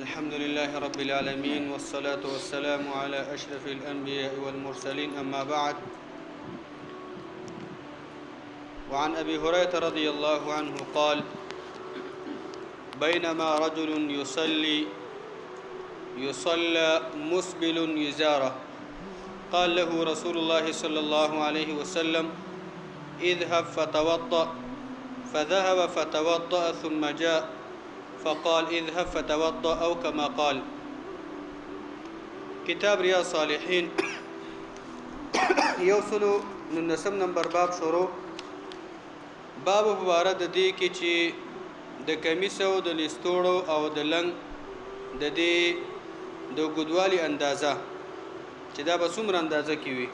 الحمد لله رب العالمين والصلاة والسلام على أشرف الأنبياء والمرسلين أما بعد. وعن أبي هريرة رضي الله عنه قال: بينما رجل يصلى مسبل يزاره قال له رسول الله صلى الله عليه وسلم: اذهب فتوضأ. فذهب فتوضأ ثم جاء فقال: اذهب فتوضأ أو كما قال. كتاب رياض الصالحين یوصلو نسم نمبر باب شروع. باب مبارد دی کی چې د کمیسو د لستوړو او د لنګ د دې د ګډوالي اندازه چې دا به څومره اندازه کې وي.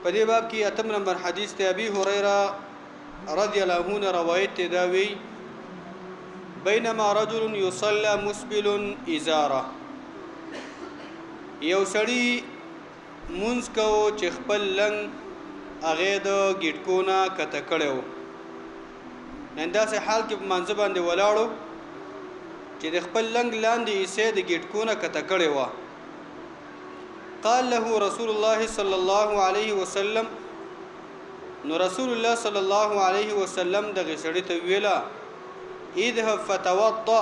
په دې باب کې اتم نمبر حدیث ته ابي هريره رضی الله عنه روایت دا وی: بينما رجل يصلى مسبل ازاره. یو سړی مونږ کو چې خپل لنګ هغه د ګټکونه کته کړو. نن داسې حال کې منځ باندې ولاړو چې د خپل لنګ لاندې یې د ګټکونه کته کړو. قال له رسول الله صلى الله عليه وسلم. نو رسول الله صلى الله عليه وسلم دغه سړی ته ویلا: اذهب فتوضأ،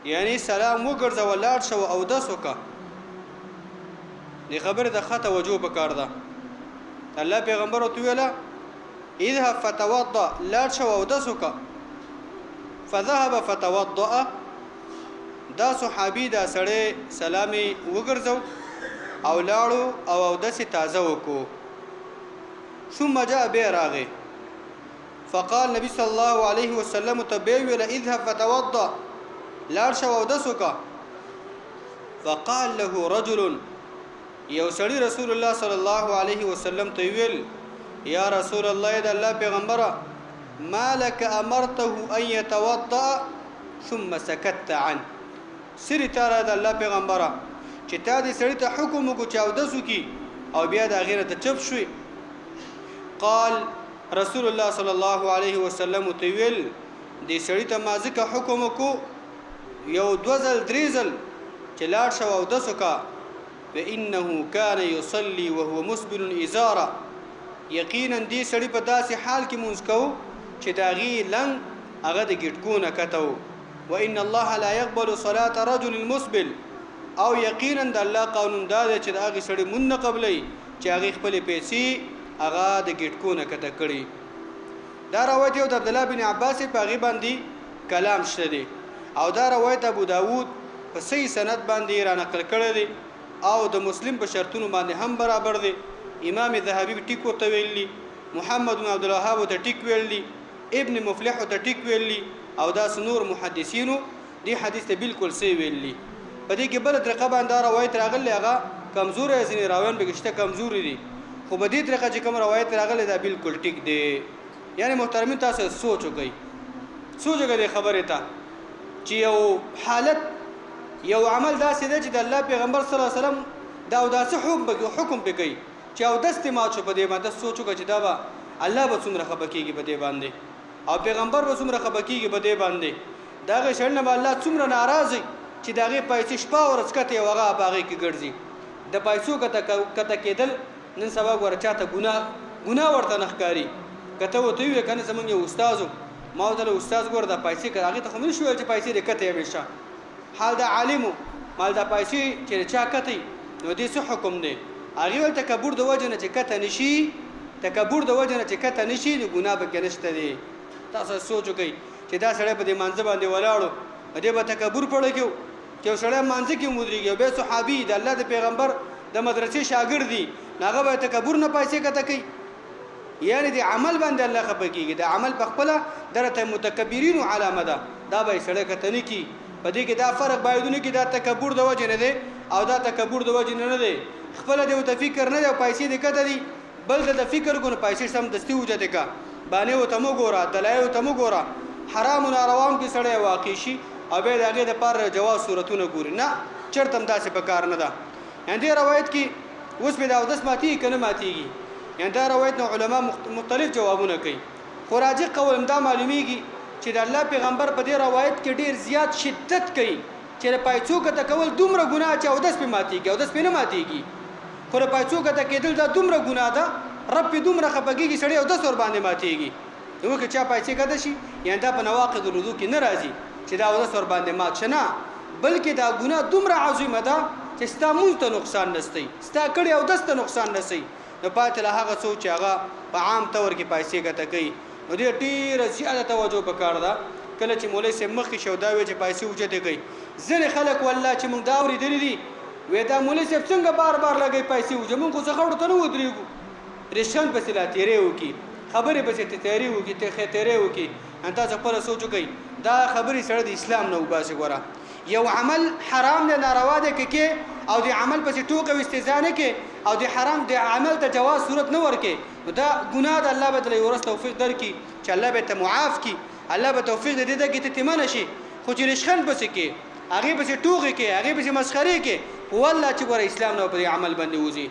یعنی سلام وګرځه ولاړ شو او داس وکړه. دې خبره د خطه وجوب کار ده. الله پیغمبر ته ویلا: اذهب فتوضأ، لاړ شو او داس وکړه. فذهب فتوضأ، دا صحابي دا سړی سلامي وګرځو او لاړو او داسې تازه وکړو. ثم جاء بیراغه فقال نبی صلی الله علیه وسلم تبویل: اذهب فتوضأ، لاړ شو او داس وکړه. فقال له رجل، یو سړی رسول الله صلی الله علیه وسلم ته ویل: یا رسول الله، د الله پیغمبره، ما لك امرته ان يتوضأ ثم سكت عنه. سری تاره د الله پیغمبره چې تا دې سړی ته حکم وکړو چې او داس وکړي او بیا د غیره ته چپ شوي. قال رسول الله صلی الله علیه وسلم ته ویل: دې سړی ته ما ځکه حکم وکړو یو دوزل دریزل چې لاړ شو او داس وکړه. فإنه كان يصلي وهو مسبل إزاره. یقینا دې سړی په داسې حال کې مونږ کوو چې دا غي لنګ هغه د ګټکونه کتو. وإن الله لا يقبل صلاة رجل مسبل. او یقینا د الله قانون دا دی چې دا غي سړی مونږ نه قبلې چې هغه خپل پیسې هغه د ګټکونه کته کړي. دا روایت یو د عبد الله بن عباس په غي باندې کلام شته دي او دا روایت ابو داود په صحیح سند باندې را نقل کړی دی او د مسلم په شرطونو باندې هم برابر دی. امام ذهبي ټیکو ته ویلي، محمد بن عبد الوهاب ته ټیک ویلي، ابن مفلح ته ټیک ویلي او دا نور محدثینو دی حدیث ته بالکل سی ویلي. په دې کې بل طریقه باندې روایت راغلی هغه کمزور ځینې راوین بهشته کمزوري دي، خو په دې طریقه چې کوم روایت راغلی دا بالکل ټیک دی. یعنی محترمین تاسو سوچ وکړئ خبره ته چې یو حالت یو عمل داسې دی چې د الله پیغمبر صلی الله علیه وسلم دا او داسې حکم پکې چې او دسته ما چو په دې باندې سوچو چې دا به الله به څومره خبکیږي په دې باندې او پیغمبر به څومره خبکیږي په دې باندې. دا غي شرنه به الله څومره ناراضي چې دا غي پیسې شپه ورځ کته وغه باغې کې ګرځي. د پیسو کته کېدل نن سبا ورچاته ګناه ورته نخکاری. کته وته وی کنه زمونږ یو استادو ما ته استاد ګور د پیسې هغه ته خو نه شو چې پیسې د کته همیشه حال د عالمو مال د پیسې چې چا کته نو دې څه حکم دی؟ هغه ول تکبر د وجه نه چې کته نشي، تکبر د وجه نه چې کته نشي د ګناه به کنيشته دي. تاسو سوچ وکئ چې دا سړی په دې منځ باندې ولاړو دې به تکبر پړ کېو چې سړی منځ کې مودريږي به صحابي د الله د پیغمبر د مدرسې شاګرد دي هغه به تکبر نه پیسې کته کوي. یعنی د عمل باندې الله خپکیږي، د عمل په خپل درته متکبرین علامه ده دا به سړی کته نه کی. په دې کې دا فرق باندې کې دا تکبر د وجه نه دی او دا تکبر د وجه نه دی. خپل د فکر نه دی پیسې د کده دي بل د فکر کو نه پیسې سم دستي وجه کا باندې او تمو ګورا دلایو تمو ګورا حرام او ناروام کې سړی واقع شي او به دغه د پر جواز صورتونه ګوري نه چرته داسې په کار نه ده. اندې روایت کې اوس به دا داس ماتي کنه ماتيږي. یعنی دا روایت نو علما مختلف جوابونه کوي. خو راجح قول دا معلومیږي چې د الله پیغمبر په دې روایت کې ډیر زیات شدت کوي چې پایڅو کته کول دومره ګناه چې او داس په ماتيږي او داس په نه ماتيږي خو پایڅو کته کېدل دا دومره ګناه ده رب دومره خپګيږي سړی او داس ور باندې ماتيږي نو که چا پایڅې کده شي یعنی دا په نواقض الوضو کې ناراضي چې دا او داس ور باندې مات شنه بلکې دا ګناه دومره عظیمه ده چې ستا مونږ ته نقصان نشته ستا کړي او داس ته نقصان نشي نو پاتې له هغه څو چې هغه په عام تور کې پایڅې کته کوي نو دې ډیره زیاته توجه وکړه دا کله چې مولوی سم مخې شو دا وی چې پیسې وجته کوي ځنې خلک والله چې موږ دا اورېدلې دي وې دا مولوی سم څنګه بار بار لګي پیسې وجه موږ څه خبرو ته نه ودرېږو ریشن پسې لا تیرې وکي خبرې پسې تیرې وکي ته تیرې وکي انت څه پر سوچ کوي دا خبرې سره د اسلام نه وباسي ګوره یو عمل حرام نه ناروا ده کې او د عمل پسې ټوکه او استهزاء نه کې او د حرام د عمل ته جواز صورت نه ورکې دا ګناه د الله بدله ورس توفیق درکې چې الله به ته معاف کی الله به توفیق دې دې کې ته تمنه شي خو چې رشخن پسې کې هغه پسې ټوکه کې هغه پسې مسخره کې والله چې ګوره اسلام نه په عمل باندې وځي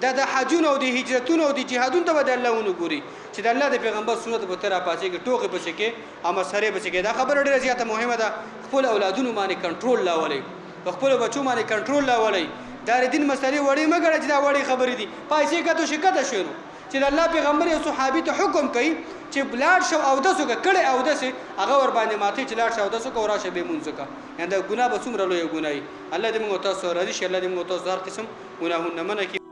د حجونو او د هجرتونو او د جهادونو ته به الله ونګوري چې د الله د پیغمبر سنت په تر پاسه کې ټوکې پسې کې او مسخره پسې کې دا خبره ډیره زیاته مهمه ده خپل اولادونو باندې کنټرول لاولې خپل بچو باندې کنټرول لاولې دا دین مسلې وړي مګر چې دا وړي خبرې دي پایسې کته شکته شنو چې الله پیغمبر او صحابي ته حکم کوي چې بلاد شو او دسو کړه او دسه هغه ور باندې ماته چې لاړ شو او دسو کو راشه به مونږه یعنی دا ګناه به څومره لوی ګناه الله دې موږ تاسو راضي شي الله دې موږ تاسو هر قسم ګناهونه منه